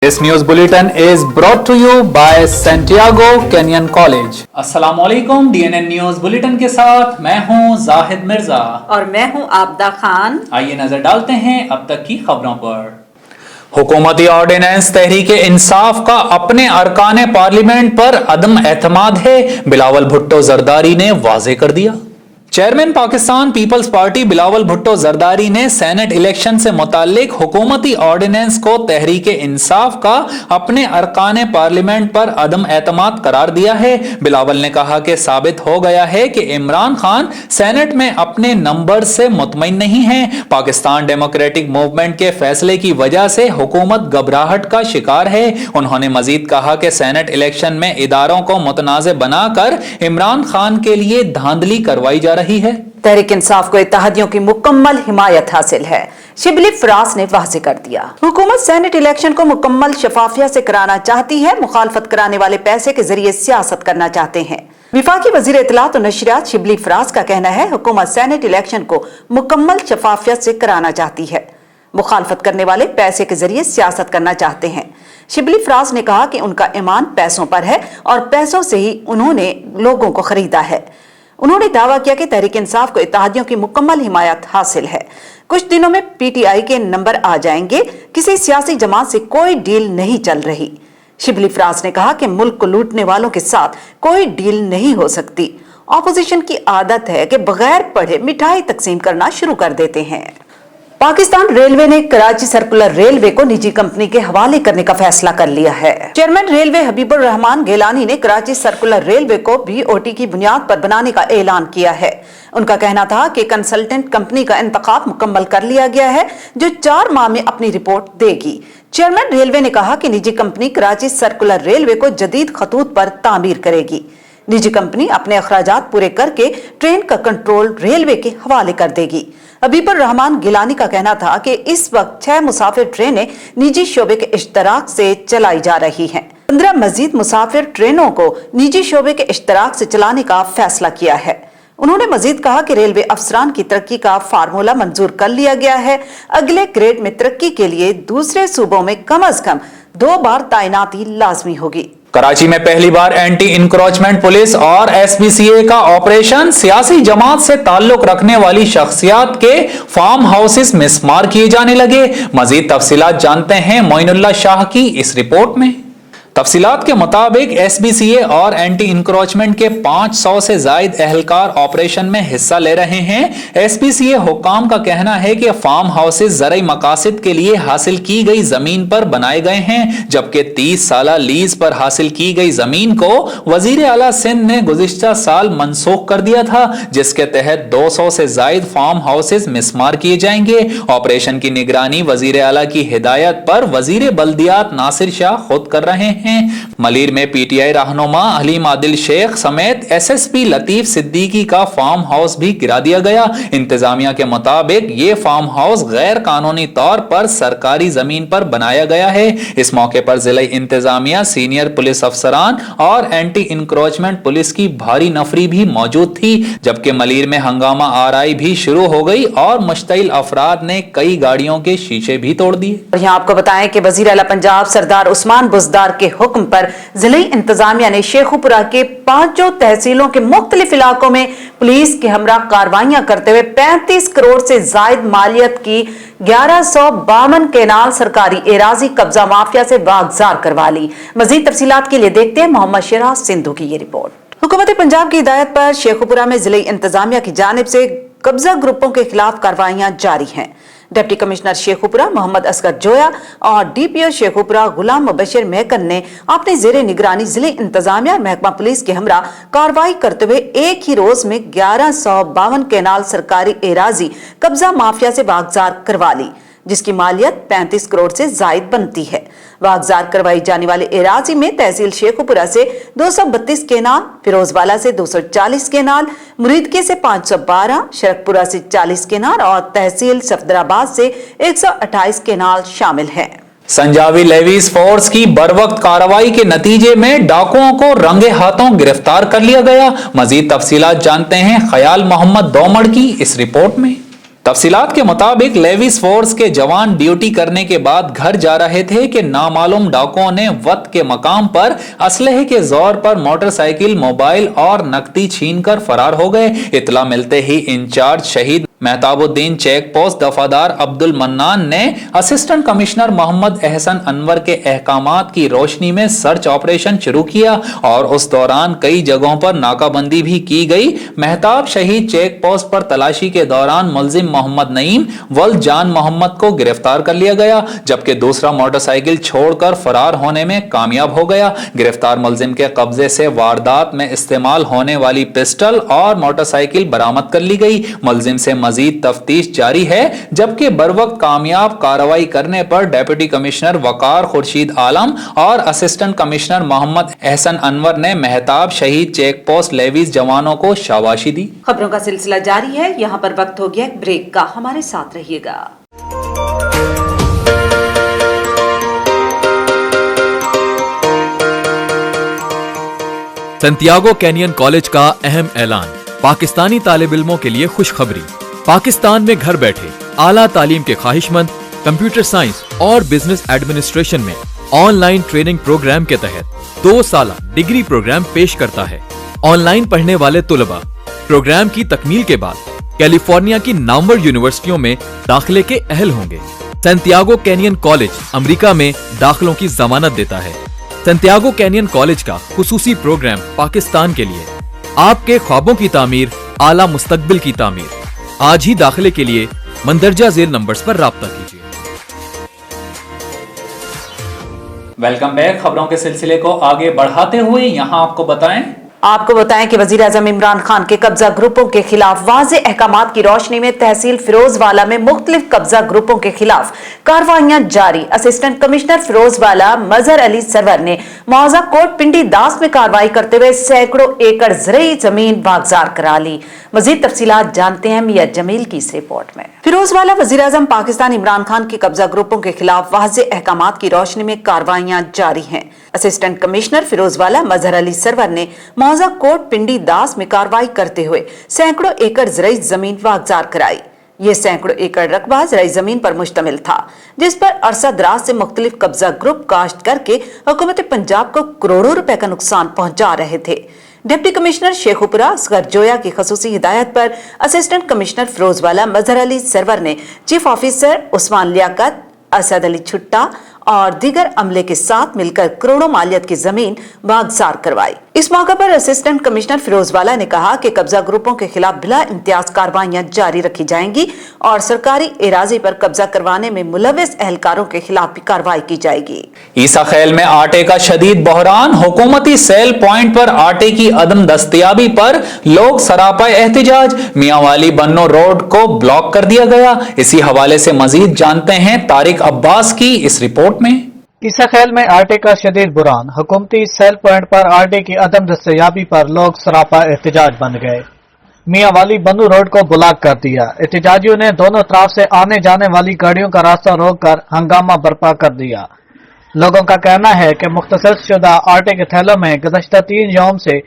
This news bulletin is brought to you by Santiago Kenyan College. अस्सलामुअलैकुम DNN news bulletin के साथ मैं हूं जाहिद मिर्जा और मैं हूं आबदा खान। आइए नजर डालते हैं अब तक की खबरों पर। हुकूमती ऑर्डिनेंस तहरीक इंसाफ का अपने अरकान पार्लियामेंट पर अदम एतमाद है, बिलावल भुट्टो जरदारी ने वाजे कर दिया। Chairman Pakistan Peoples Party Bilawal Bhutto Zardari ने सेनेट इलेक्शन से मुताल्लिक हुकूमती ऑर्डिनेंस को तहरीक इंसाफ का अपने अरकान पार्लियामेंट पर अदम एतमाद करार दिया है। बिलावल ने कहा कि साबित हो गया है कि इमरान खान सेनेट में अपने नंबर से मुतमईन नहीं है। पाकिस्तान डेमोक्रेटिक मूवमेंट के फैसले की वजह से हुकूमत घबराहट का शिकार है। उन्होंने मजीद कहा कि सेनेट इलेक्शन में इदारों को मुतनाज़ बनाकर इमरान खान के लिए धांधली करवाई जा रही है। तहरीक इंसाफ को इत्तेहादियों की मुकम्मल हिमायत हासिल है, शिबली फराज ने वाज़ेह कर दिया। हुकूमत सेनेट इलेक्शन को मुकम्मल शफाफियत से कराना चाहती है, मुखालफत कराने वाले पैसे के जरिए सियासत करना चाहते हैं। विफाकी वजीर इत्तलात और नशरियात शिबली फराज का कहना है, हुकूमत सेनेट इलेक्शन को मुकम्मल शफाफियत से कराना चाहती है, मुखालफत करने वाले पैसे के जरिए सियासत करना चाहते हैं। शिबली फराज ने कहा कि उनका ईमान पैसों पर है और पैसों से ही उन्होंने लोगों को खरीदा है। उन्होंने दावा किया कि तहरीक इंसाफ को इत्तेहादियों की मुकम्मल हिमायत हासिल है। कुछ दिनों में पीटीआई के नंबर आ जाएंगे, किसी सियासी जमात से कोई डील नहीं चल रही। शिबली फराज ने कहा कि मुल्क को लूटने वालों के साथ कोई डील नहीं हो सकती। ऑपोजिशन की आदत है कि बगैर पढ़े मिठाई तकसीम करना शुरू कर देते हैं। पाकिस्तान रेलवे ने कराची सर्कुलर रेलवे को निजी कंपनी के हवाले करने का फैसला कर लिया है। चेयरमैन रेलवे हबीबुर रहमान गिलानी ने कराची सर्कुलर रेलवे को बीओटी की बुनियाद पर बनाने का ऐलान किया है। उनका कहना था कि कंसल्टेंट कंपनी का इंतखाब मुकम्मल कर लिया गया है, जो 4 माह में अपनी रिपोर्ट देगी। चेयरमैन रेलवे ने कहा कि निजी कंपनी कराची सर्कुलर रेलवे को जदीद खतूत पर तामीर करेगी। निजी कंपनी अपने अखराजात पूरे करके ट्रेन का कंट्रोल रेलवे के हवाले कर देगी। हबीबुर रहमान गिलानी का कहना था कि इस वक्त 6 मुसाफिर ट्रेनें निजी शोबे के इश्तराक से चलाई जा रही हैं। 15 मजीद मुसाफिर ट्रेनों को निजी शोबे के इश्तराक से चलाने का फैसला किया है। उन्होंने मजीद कहा कि रेलवे अफसरान की तरक्की का फार्मूला मंजूर कर लिया गया है। अगले ग्रेड में तरक्की के लिए दूसरे सूबों में कम अज कम 2 बार तैनाती लाजमी होगी। कराची में पहली बार एंटी इंक्रोचमेंट पुलिस और एसपीसीए का ऑपरेशन। सियासी जमात से ताल्लुक रखने वाली शख्सियात के फार्म हाउसेस मिसमार किए जाने लगे। मजीद तफसीलात जानते हैं मोइनुल्लाह शाह की इस रिपोर्ट में। तफसीलात के मुताबिक एसपीसीए और एंटी इंक्रोचमेंट के 500 से जायद एहलकार ऑपरेशन में हिस्सा ले रहे हैं। एसपीसीए हुक्काम का कहना है कि फार्म हाउसेस ज़राई मकासद के लिए हासिल की गई जमीन पर बनाए गए हैं, जबकि 30 साला लीज पर हासिल की गई जमीन को वजीर आला सिंध ने गुज़िश्ता साल मनसूख कर दिया था, जिसके तहत 200 से जायद फार्म हाउसेस मिसमार किए जाएंगे। ऑपरेशन की निगरानी वजीर आला की हिदायत पर वजीर बल्दियात नासिर शाह खुद कर रहे हैं। मलीर में पीटीआई रहनुमा हलीम आदिल शेख समेत एसएसपी लतीफ सिद्दीकी का फार्म हाउस भी गिरा दिया गया। इंतजामिया के मुताबिक ये फार्म हाउस गैर कानूनी तौर पर सरकारी जमीन पर बनाया गया है। इस मौके पर जिला इंतजामिया, सीनियर पुलिस अफसरान और एंटी इंक्रोचमेंट पुलिस की भारी नफरी भी मौजूद थी, जबकि मलीर में हंगामा आराई भी शुरू हो गई और मुश्तइल अफराद ने कई गाड़ियों के शीशे भी तोड़ दिए। यहाँ आपको बताएं कि वजीर आला पंजाब सरदार उस्मान बुज़दार के हुक्म पर जिला इंतजामिया ने शेखुपुरा के 5 तहसीलों के मुख्तलिफ इलाकों में पुलिस के हमरा कार्रवाइयां करते हुए 35 करोड़ से जायद मालियत की 1152 केनाल सरकारी एराजी कब्जा माफिया से बागजार करवा ली। मजीद तफसीलात के लिए देखते हैं मोहम्मद शिराज सिंधु की ये रिपोर्ट। हुकूमत पंजाब की हिदायत पर शेखुपुरा में जिला इंतजामिया की जानिब से कब्जा ग्रुपों के खिलाफ कार्रवाइयां जारी हैं। डिप्टी कमिश्नर शेखुपुरा मोहम्मद असगर जोया और डीपीओ शेखुपुरा गुलाम मुबशिर महकन ने अपने जेरे निगरानी जिले इंतजामिया महकमा पुलिस के हमरा कार्रवाई करते हुए एक ही रोज में 1152 केनाल सरकारी एराजी कब्जा माफिया से बागजार करवा ली, जिसकी मालियत 35 करोड़ से जायद बनती है। बागजार करवाई जाने वाले एराजी में तहसील शेखुपुरा से 232 केनाल, फिरोजवाला से 240 केनाल, मुरीदके से 512, शरकपुरा से 40 केनाल और तहसील सफदराबाद से 128 केनाल शामिल हैं। संजावी लेवीज फोर्स की बरवक्त कार्रवाई के नतीजे में डाकुओं को रंगे हाथों गिरफ्तार कर लिया गया। मजीद तफसीलात जानते हैं ख्याल मोहम्मद दोमड़ की इस रिपोर्ट में। तफसीलात के मुताबिक लेविस फोर्स के जवान ड्यूटी करने के बाद घर जा रहे थे कि नामालूम डाकुओं ने वक्त के मकाम पर असलहे के जोर पर मोटरसाइकिल, मोबाइल और नकदी छीनकर फरार हो गए। इतला मिलते ही इंचार्ज शहीद मेहताबुद्दीन चेक पोस्ट दफादार अब्दुल मन्नान ने असिस्टेंट कमिश्नर मोहम्मद एहसन अनवर के अहकामात की रोशनी में सर्च ऑपरेशन शुरू किया और उस दौरान कई जगहों पर नाकाबंदी भी की गई। मेहताब शहीद चेक पोस्ट पर तलाशी के दौरान मुलजिम मोहम्मद नईम वल्द जान मोहम्मद को गिरफ्तार कर लिया गया, जबकि दूसरा मोटरसाइकिल छोड़कर फरार होने में कामयाब हो गया। गिरफ्तार मुलजिम के कब्जे से वारदात में इस्तेमाल होने वाली पिस्टल और मोटरसाइकिल बरामद कर ली गई। मुलजिम से मजीद तफ्तीश जारी है, जबकि बरवक्त कामयाब कार्रवाई करने पर डिप्टी कमिश्नर वकार खुर्शीद आलम और असिस्टेंट कमिश्नर मोहम्मद एहसन अनवर ने मेहताब शहीद चेक पोस्ट लेविस जवानों को शाबाशी दी। खबरों का सिलसिला जारी है, यहाँ पर वक्त हो गया एक ब्रेक का, हमारे साथ रहिएगा। सैंटियागो कैनियन कॉलेज का अहम ऐलान, पाकिस्तानी तालिब इल्मों के लिए खुशखबरी। पाकिस्तान में घर बैठे आला तालीम के ख्वाहिशमंद कंप्यूटर साइंस और बिजनेस एडमिनिस्ट्रेशन में ऑनलाइन ट्रेनिंग प्रोग्राम के तहत 2 साला डिग्री प्रोग्राम पेश करता है। ऑनलाइन पढ़ने वाले तुलबा प्रोग्राम की तकमील के बाद कैलिफोर्निया की नामवर यूनिवर्सिटियों में दाखिले के अहल होंगे। सैंटियागो कैनियन कॉलेज अमेरिका में दाखिलों की जमानत देता है। सैंटियागो कैनियन कॉलेज का खुसूसी प्रोग्राम पाकिस्तान के लिए, आपके ख्वाबों की तामीर, आला मुस्तकबिल की तामीर। आज ही दाखिले के लिए मंदरजा झेल नंबर्स पर राब्ता कीजिए। Welcome back. खबरों के सिलसिले को आगे बढ़ाते हुए यहाँ आपको बताएं कि वजीर आजम इमरान खान के कब्जा ग्रुपों के खिलाफ वाज़े अहकामात की रोशनी में तहसील फिरोजवाला में मुख्तलिफ कब्जा ग्रुपों के खिलाफ कार्रवाइयां जारी। असिस्टेंट कमिश्नर फिरोजवाला मजहर अली सरवर ने मौजा कोट पिंडी दास में कार्रवाई करते हुए सैकड़ों एकड़ ज़रई जमीन बागजार करा ली। मजीद तफसीलात जानते हैं मियां जमील की इस रिपोर्ट में। फिरोजवाला वजीर आजम पाकिस्तान इमरान खान के कब्जा ग्रुपों के खिलाफ वाज़े अहकामात की रोशनी में कार्रवाइयां जारी हैं। असिस्टेंट कमिश्नर फिरोजवाला मजहर अली सरवर ने मौजा कोट पिंडी दास में कार्रवाई करते हुए सैकड़ों एकड़ ज़रई जमीन बागजार कराई। ये सैकड़ों एकड़ रकबा ज़रई जमीन पर मुश्तमिल था, जिस पर अरसा दराज से मुख्तलिफ कब्जा ग्रुप काश्त करके हुकूमत पंजाब को करोड़ों रुपए का नुकसान पहुंचा रहे थे। डिप्टी कमिश्नर शेखुपुरा असगर जोया की खसूसी हिदायत पर असिस्टेंट कमिश्नर फिरोजवाला मजहर अली सरवर ने चीफ ऑफिसर उस्मान लियाकत, असद अली छुट्टा और दीगर अमले के साथ मिलकर करोड़ों मालियत की जमीन बागजार करवाई। इस मौके पर असिस्टेंट कमिश्नर फिरोजवाला ने कहा कि कब्जा ग्रुपों के खिलाफ बिला इम्तियाज कार्रवाइयां जारी रखी जाएंगी और सरकारी एराजी पर कब्जा करवाने में मुलविस एहलकारों के खिलाफ भी कार्रवाई की जाएगी। ईसा खेल में आटे का शदीद बहरान, हुकूमती सेल पॉइंट पर आटे की अदम दस्तयाबी पर लोग सरापा एहतिजाज। मियांवाली बन्नो रोड को ब्लॉक कर दिया गया। इसी हवाले से मजीद जानते हैं तारिक अब्बास की इस रिपोर्ट में। ईसा खेल में आटे का शदीद बुरान, हुकूमती सेल पॉइंट पर आटे की अदम दस्तयाबी पर लोग सरापा एहतिजाज बन गए। मियांवाली बन्नू रोड को ब्लॉक कर दिया। एहतिजाजियों ने दोनों तरफ से आने जाने वाली गाड़ियों का रास्ता रोककर हंगामा बर्पा कर दिया। लोगों का कहना है कि मुख्तसर शुदा आटे के थैलों में गुज़श्ता 3 यौम से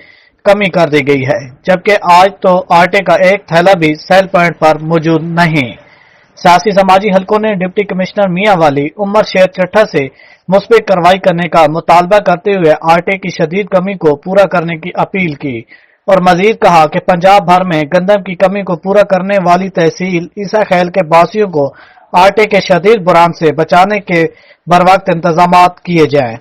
कमी कर दी गई है, जबकि आज तो आटे का एक थैला भी सेल पॉइंट पर मौजूद नहीं। सियासी समाजी हलकों ने डिप्टी कमिश्नर मियांवाली उमर शेर चट्ठा से मुस्बित कार्रवाई करने का मुतालबा करते हुए आटे की शदीद कमी को पूरा करने की अपील की और मजीद कहा कि पंजाब भर में गंदम की कमी को पूरा करने वाली तहसील ईसा खेल के बासियों को आटे के शदीद बुरान से बचाने के बरवक्त इंतजाम किए जाएं।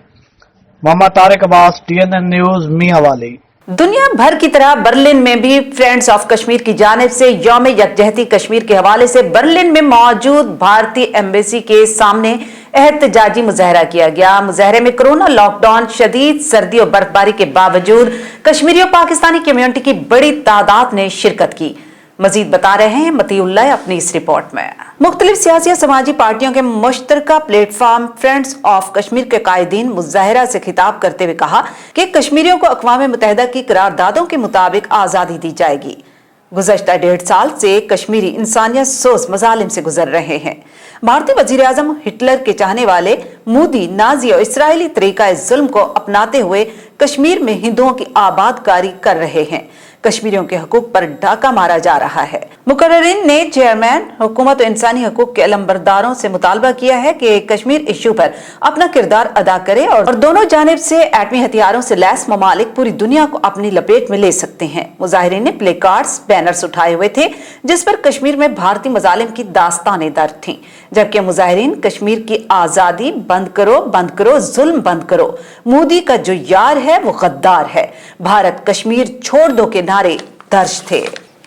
Mohammad Tariq Abbas, TNN news, Mianwali. दुनिया भर की तरह बर्लिन में भी फ्रेंड्स ऑफ कश्मीर की जानिब से यौम यकजहती कश्मीर के हवाले से बर्लिन में मौजूद भारतीय एम्बेसी के सामने एहतजाजी मुजाहरा किया गया। मुजाहरे में कोरोना लॉकडाउन, शदीद सर्दी और बर्फबारी के बावजूद कश्मीरी और पाकिस्तानी कम्युनिटी की बड़ी तादाद ने शिरकत की। मजीद बता रहे हैं मतीउल्लाह अपनी इस रिपोर्ट में। मुख्तलिफ सियासी और समाजी पार्टियों के मुश्तरका प्लेटफॉर्म फ्रेंड्स ऑफ कश्मीर के कायदीन मुजाहिरा से खिताब करते हुए कहा कि कश्मीरियों को अक़वाम मुत्तहिदा की करारदादों के मुताबिक आज़ादी दी जाएगी। गुज़श्ता 1.5 साल से कश्मीरी इंसानियत सोच मजालिम से गुजर रहे हैं। भारतीय वजीर आज़म हिटलर के चाहने वाले मोदी नाजी और इसराइली तरीका जुल्म को अपनाते हुए कश्मीर में हिंदुओं की आबादकारी कर रहे हैं। कश्मीरियों के हकूक पर डाका मारा जा रहा है। मुकर्रिरीन ने चेयरमैन हुकूमत और इंसानी हकूक के अलंबरदारों से मुतालबा किया है कि कश्मीर इश्यू पर अपना किरदार अदा करे और दोनों जानिब से एटमी हथियारों से लैस ममालिक पूरी दुनिया को अपनी लपेट में ले सकते हैं। मुजाहिरीन ने प्ले कार्ड्स, बैनर्स उठाए हुए थे जिस पर कश्मीर में भारतीय मजालिम की दास्तानें दर्ज थीं, जबकि मुजाहिरीन कश्मीर की आजादी बंद करो, जुल्म बंद करो, मोदी का जो यार है वो गद्दार है, भारत कश्मीर छोड़ दो के नारे दर्ज थे।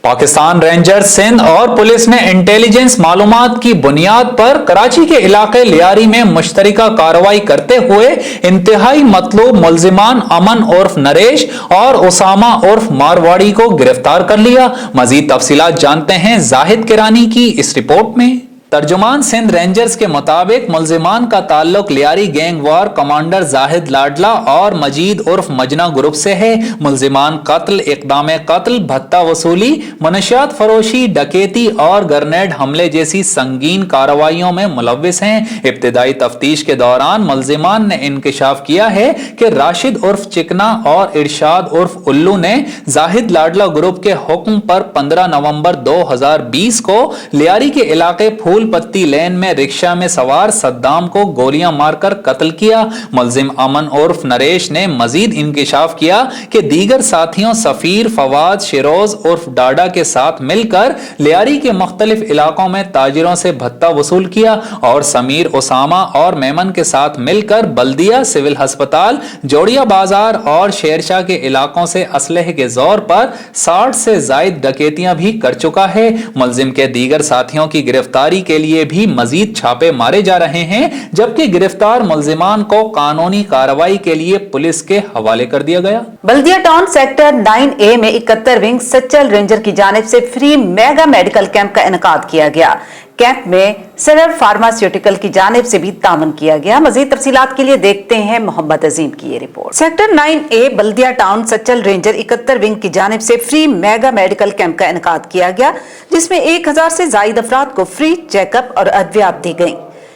पाकिस्तान रेंजर्स सिंध और पुलिस ने इंटेलिजेंस मालूमात की बुनियाद पर कराची के इलाके लियारी में मुश्तरका कार्रवाई करते हुए इंतहाई मतलूब मुल्जिमान अमन उर्फ नरेश और उसामा उर्फ मारवाड़ी को गिरफ्तार कर लिया। मजीद तफसीलात जानते हैं जाहिद किरानी की इस रिपोर्ट में। तर्जुमान सिंध रेंजर्स के मुताबिक मुल्जिमान का ताल्लुक लियारी गैंग वार कमांडर जाहिद लाडला और मजीद उर्फ मजना ग्रुप से है। मुल्जिमान कत्ल, इक़दाम कत्ल, भत्ता वसूली, मनशियात फरोशी, डकैती और ग्रेनेड हमले जैसी संगीन कार्रवाइयों में मुलव्विस हैं। इब्तिदाई तफ्तीश के दौरान मुल्जिमान ने इंकशाफ किया है कि राशिद उर्फ चिकना और इरशाद उर्फ उल्लू ने जाहिद लाडला ग्रुप के हुक्म पर 15 नवंबर 2020 को लियारी के इलाके फूल पत्ती लेन में रिक्शा में सवार सद्दाम को गोलियां मारकर कत्ल किया। मुल्जिम अमन उर्फ नरेश ने मजीद इंकशाफ किया कि दीगर साथियों सफीर, फवाद, शिरोज उर्फ डाडा के साथ मिलकर लियारी के मुख्तलिफ इलाकों में ताजिरों से भत्ता वसूल किया और समीर, उसामा और मेमन के साथ मिलकर बल्दिया, सिविल अस्पताल, जोड़िया बाजार और शेरशाह के इलाकों से असलहे के जोर पर 60 से जायद डकैतियां भी कर चुका है। मुल्जिम के दीगर साथियों की गिरफ्तारी के लिए भी मजीद छापे मारे जा रहे हैं, जबकि गिरफ्तार मुल्जिमान को कानूनी कार्रवाई के लिए पुलिस के हवाले कर दिया गया। बल्दिया टाउन सेक्टर 9A में 71 विंग सच्चल रेंजर की जानिब से फ्री मेगा मेडिकल कैंप का इनेकाद किया गया। कैंप में सरल फार्मास्यूटिकल की जानिब से भी तामन किया गया। मजीद तफसीलात के लिए देखते हैं मोहम्मद अजीम की ये रिपोर्ट। सेक्टर 9A बल्दिया टाउन सच्चल रेंजर 71 विंग की जानिब से फ्री मेगा मेडिकल कैंप का इनेकाद किया गया, जिसमें 1000 से जायद अफराद को फ्री चेकअप और अद्वियात दी गई।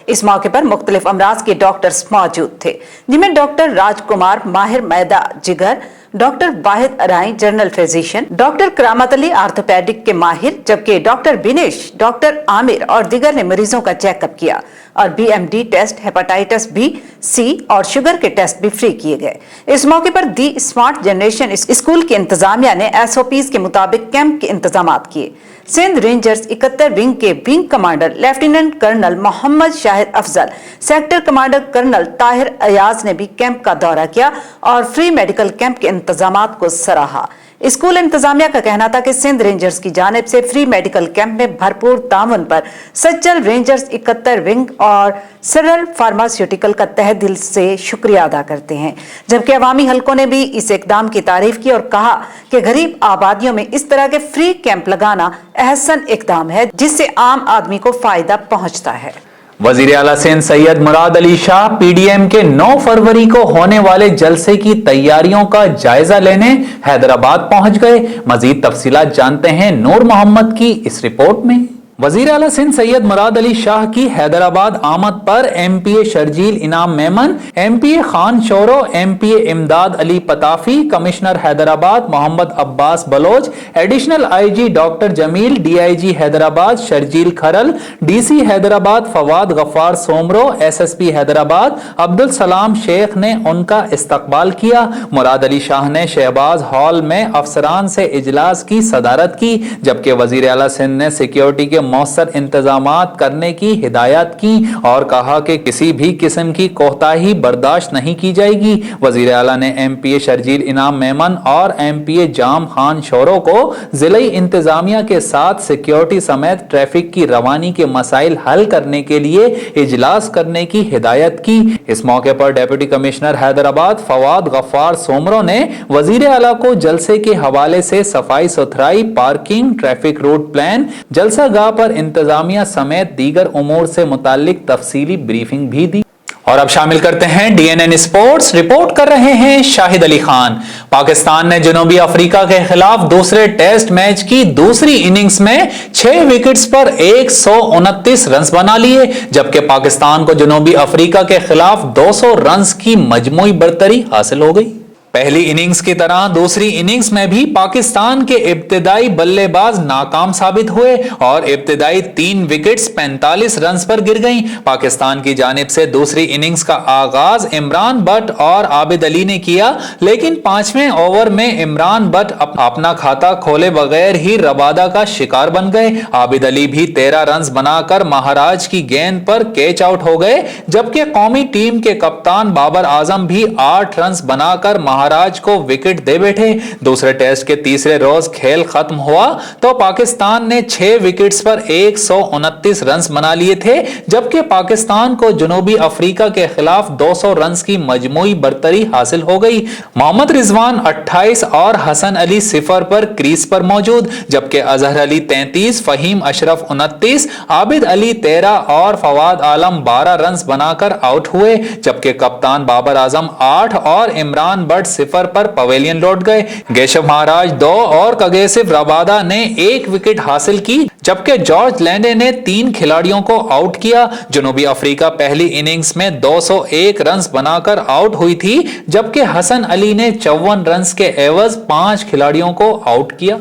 इस मौके पर मुख्तलिफ अमराज के डॉक्टर्स मौजूद थे, जिनमें डॉक्टर राजकुमार माहिर मैदा जिगर, doctor Wahid Arai general physician, doctor Karamat Ali orthopaedic के माहिर, जबकि डॉक्टर बिनेश, डॉक्टर आमिर और दिगर ने मरीजों का चेकअप किया और BMD test, hepatitis B, C और शुगर के टेस्ट भी फ्री किए गए। इस मौके पर दी स्मार्ट जनरेशन स्कूल की इंतजामिया ने SOPs के मुताबिक कैंप के इंतजाम किए। सिंध रेंजर्स 71 विंग के wing commander lieutenant colonel Mohammad Shahid Afzal, sector commander colonel Tahir Ayaz ने भी कैंप का दौरा किया और फ्री मेडिकल कैंप के इंतजामात को सराहा। स्कूल इंतजामिया का कहना था कि सिंध रेंजर्स की जानिब से फ्री मेडिकल कैंप में भरपूर ताउन पर सच्चल रेंजर्स 71 विंग और सरल फार्मास्यूटिकल का तहे दिल से शुक्रिया अदा करते हैं, जबकि अवामी हलकों ने भी इस इकदाम की तारीफ की और कहा कि गरीब आबादियों में इस तरह के फ्री कैंप लगाना अहसन इकदाम है, जिससे आम आदमी को फायदा पहुंचता है। वजीर आला सिंध सैयद मुराद अली शाह PDM के 9 फरवरी को होने वाले जलसे की तैयारियों का जायजा लेने हैदराबाद पहुंच गए। मजीद तफसीलात जानते हैं नूर मोहम्मद की इस रिपोर्ट में। वजीर आला सिंध सैयद मुराद अली शाह की हैदराबाद आमद पर MPA Sharjeel Inam Memon, MPA Khan Shoro, MPA Imdad Ali Patafi, commissioner Hyderabad Mohammad Abbas Baloch, additional IG doctor Jamil, DIG Hyderabad Sharjeel Kharal, DC Hyderabad Fawad Ghaffar Soomro, SSP Hyderabad Abdul Salam Sheikh ने उनका इस्तकबाल किया। मुराद अली शाह ने शहबाज हॉल में अफसरान से इजलास की सदारत की, जबकि वजीर आला सिंध ने सिक्योरिटी के मौसर इंतजामात करने की हिदायत की और कहा कि किसी भी किस्म की कोताही बर्दाश्त नहीं की जाएगी। वजीर आला ने MPA शर्जील इनाम मेमन और MPA जाम खान शोरो को जिले इंतजामिया के साथ सिक्योरिटी समेत ट्रैफिक की रवानी के मसाइल हल करने के लिए इजलास करने की हिदायत की। इस मौके पर डिप्टी कमिश्नर हैदराबाद फवाद गफ्फार सोमरो ने वजीर आला को जलसे के हवाले से सफाई सुथराई, पार्किंग, ट्रैफिक रूट प्लान, जलसा गाह पर इंतजामिया समेत दीगर उमूर से मुताल्लिक तफसीली ब्रीफिंग भी दी। और अब शामिल करते हैं DNN स्पोर्ट्स। रिपोर्ट कर रहे हैं शाहिद अली खान। पाकिस्तान ने जनूबी अफ्रीका के खिलाफ दूसरे टेस्ट मैच की दूसरी इनिंग्स में 6 विकेट्स पर 129 रन बना लिए, जबकि पाकिस्तान को जनूबी अफ्रीका के खिलाफ 200 रन की मजमूई बरतरी हासिल हो गई। पहली इनिंग्स की तरह दूसरी इनिंग्स में भी पाकिस्तान के इब्तिदाई बल्लेबाज नाकाम साबित हुए और इब्तिदाई 3 विकेट्स 45 रन पर गिर गईं। पाकिस्तान की जानिब से दूसरी इनिंग्स का आगाज इमरान बट और आबिद अली ने किया, लेकिन 5वें ओवर में इमरान बट अपना खाता खोले बगैर ही रबादा का शिकार बन गए। आबिद अली भी 13 रन बनाकर महाराज की गेंद पर कैच आउट हो गए, जबकि कौमी टीम के कप्तान बाबर आजम भी 8 रन बनाकर महाराज को विकेट दे बैठे। दूसरे टेस्ट के तीसरे रोज खेल खत्म हुआ तो पाकिस्तान ने 6 विकेट्स पर 129 रन बना लिए थे, जबकि पाकिस्तान को जनूबी अफ्रीका के खिलाफ 200 रन की मजमूई बरतरी हासिल हो गई। मोहम्मद रिजवान 28 और हसन अली 0 पर क्रीज पर मौजूद, जबकि अजहर अली 33, फहीम अशरफ 29, आबिद अली 13 और फवाद आलम 12 रन बनाकर आउट हुए, जबकि कप्तान बाबर आजम 8 और इमरान बट 0 पर पवेलियन लौट गए। गेशव महाराज 2 और कगेसिव रबादा ने 1 विकेट हासिल की, जबकि जॉर्ज लैंडे ने 3 खिलाड़ियों को आउट किया। जनूबी अफ्रीका पहली इनिंग्स में 201 रन बनाकर आउट हुई थी, जबकि हसन अली ने 54 रन के एवज 5 खिलाड़ियों को आउट किया।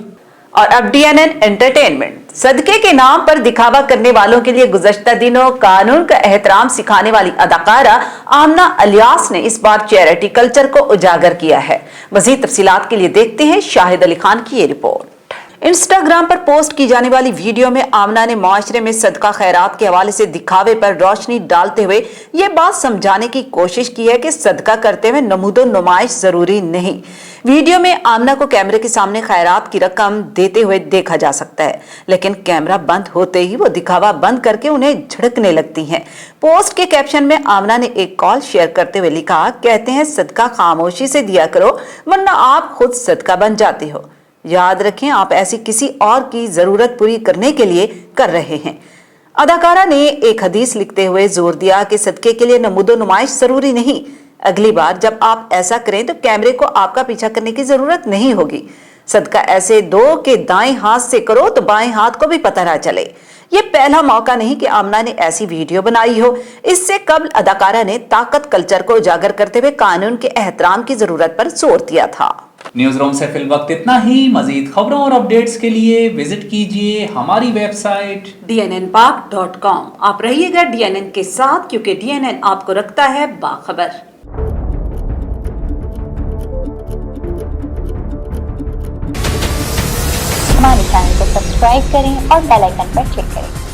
और अब DNN एंटरटेनमेंट। सदके के नाम पर दिखावा करने वालों के लिए गुज़श्ता दिनों कानून का एहतराम सिखाने वाली अदाकारा आमना अलियास ने इस बार चैरिटी कल्चर को उजागर किया है। मज़ीद तफसीलात के लिए देखते हैं शाहिद अली खान की ये रिपोर्ट। इंस्टाग्राम पर पोस्ट की जाने वाली वीडियो में आमना ने मुआशरे में सदका खैरात के हवाले से दिखावे पर रोशनी डालते हुए ये बात समझाने की कोशिश की है कि सदका करते हुए नमूदो नुमाइश जरूरी नहीं। वीडियो में आमना को कैमरे के सामने खैरात की रकम देते हुए देखा जा सकता है, लेकिन कैमरा बंद होते ही वो दिखावा बंद करके उन्हें झड़कने लगती हैं। पोस्ट के कैप्शन में आमना ने एक कॉल शेयर करते हुए लिखा, कहते हैं सदका खामोशी से दिया करो वरना आप खुद सदका बन जाते हो। याद रखें आप ऐसी किसी और की जरूरत पूरी करने के लिए कर रहे हैं। अदाकारा ने एक हदीस लिखते हुए जोर दिया कि सदके के लिए नमूदो नुमाइश जरूरी नहीं। अगली बार जब आप ऐसा करें तो कैमरे को आपका पीछा करने की जरूरत नहीं होगी। सदका ऐसे दो के दाएं हाथ से करो तो बाएं हाथ को भी पता ना चले। ये पहला मौका नहीं कि आमना ने ऐसी वीडियो बनाई हो। इससे कबल अदाकारा ने ताकत कल्चर को उजागर करते हुए कानून के एहतराम की जरूरत पर जोर दिया था। न्यूज रूम से फिल वक्त इतना ही। मजीद खबरों और अपडेट्स के लिए विजिट कीजिए हमारी वेबसाइट dnnpak.com। आप रहिएगा DNN के साथ, क्योंकि DNN आपको रखता है बाखबर। हमारे चैनल को सब्सक्राइब करें और बेल आइकन पर क्लिक करें।